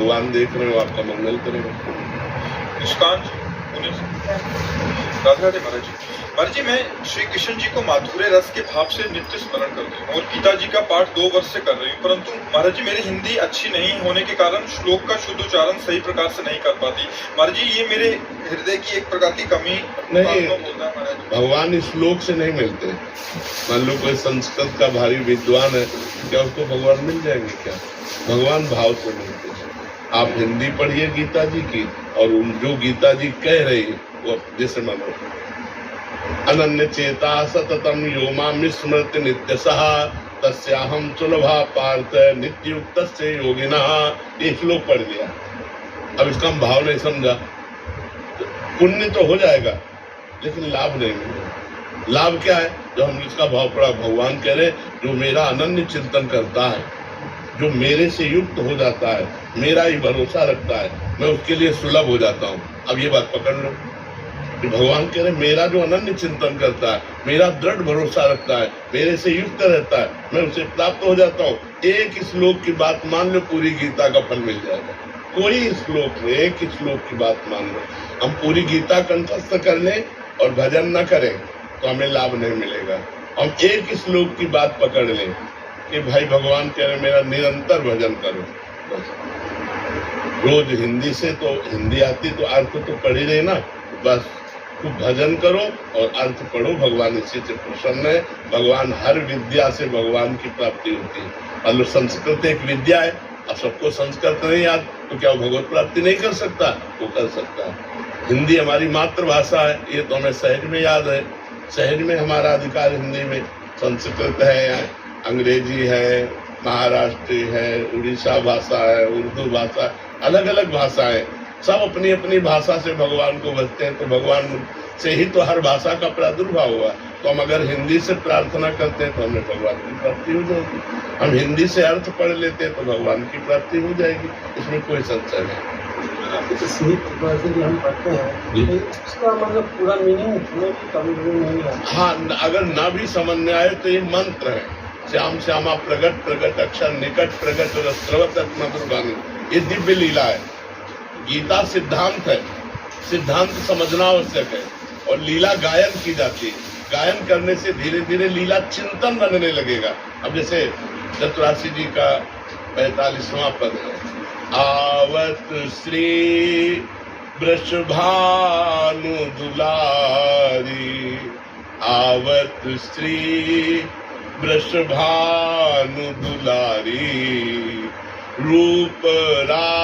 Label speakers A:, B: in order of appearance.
A: भगवान देख रहे हो, आपका मंगल करेगा।
B: मुस्कान जी, राधे राधे महाराज जी। महाराज जी, मैं श्री कृष्ण जी को माधुर्य रस के भाव से नित्य स्मरण करती हूँ और गीता जी का पाठ 2 वर्ष से कर रही हूँ, परंतु महाराज जी मेरी हिंदी अच्छी नहीं होने के कारण श्लोक का शुद्ध उच्चारण सही प्रकार से नहीं कर पाती। महाराज जी, ये मेरे हृदय की एक प्रकार की कमी
A: नहीं,
B: बोलता है महाराज।
A: भगवान इस श्लोक से नहीं मिलते। मान लो कोई संस्कृत का भारी विद्वान है, क्या उसको भगवान मिल जाएंगे? क्या भगवान भाव से मिलते हैं। आप हिंदी पढ़िए गीता जी की, और जो गीता जी कह रही वो जैसे मानो, अनन्य चेता सततम यो मां स्मृति नित्यसः तस्याहम सुलभा पार्थ नित्युक्त योगिनः। ये श्लोक पढ़ लिया, अब इसका हम भाव नहीं समझा, पुण्य तो हो जाएगा लेकिन लाभ नहीं मिलेगा। लाभ क्या है? जो हम इसका भाव पढ़ा, भगवान कह रहे जो मेरा अनन्य चिंतन करता है, जो मेरे से युक्त हो जाता है, मेरा ही भरोसा रखता है, मैं उसके लिए सुलभ हो जाता हूँ। अब ये बात पकड़ लो कि भगवान कह रहे मेरा जो अनन्य चिंतन करता है, मेरा दृढ़ भरोसा रखता है, मेरे से युक्त रहता है, मैं उसे प्राप्त हो जाता हूँ। एक श्लोक की बात मान लो, पूरी गीता का फल मिल जाएगा। कोई श्लोक में एक ही श्लोक की बात मान लो, हम पूरी गीता कंठस्थ कर लें और भजन न करें तो हमें लाभ नहीं मिलेगा। हम एक ही श्लोक की बात पकड़ लें कि भाई भगवान कह रहे मेरा निरंतर भजन करो, बस। रोज हिंदी से तो हिंदी आती तो अर्थ तो पढ़ ही रहे ना, बस खूब भजन करो और अर्थ पढ़ो। भगवान इसी से प्रसन्न है। भगवान हर विद्या से भगवान की प्राप्ति होती है। मतलब संस्कृत एक विद्या है, अब सबको संस्कृत नहीं याद तो क्या वो भगवत प्राप्ति नहीं कर सकता? वो कर सकता है। हिंदी हमारी मातृभाषा है, ये तो हमें सहज में याद है, सहज में हमारा अधिकार हिंदी में। संस्कृत है, अंग्रेजी है, महाराष्ट्री है, उड़ीसा भाषा है, उर्दू भाषा, अलग अलग भाषाएं, सब अपनी अपनी भाषा से भगवान को भजते हैं। तो भगवान से ही तो हर भाषा का प्रादुर्भाव हुआ। तो हम अगर हिंदी से प्रार्थना करते हैं तो हमें भगवान की प्राप्ति हो जाएगी। हम हिंदी से अर्थ पढ़ लेते हैं तो भगवान की प्राप्ति हो जाएगी, इसमें कोई संशय नहीं।
C: हम पढ़ते हैं इसका मतलब पूरा मीनिंग हमें भी कभी नहीं है।
A: हाँ, अगर ना भी समझ में आए तो ये मंत्र है, श्याम श्यामा प्रगट प्रगट अक्षर निकट प्रगट रस्त्रवत मधुरवाणी, ये दिव्य लीला है। गीता सिद्धांत है, सिद्धांत समझना आवश्यक है, और लीला गायन की जाती है। गायन करने से धीरे धीरे लीला चिंतन बनने लगेगा। अब जैसे चतुरासी जी का 45वां पद है, आवत श्री वृषभानु दुलारी, आवत श्री वृषभानु दुलारी, रूप रा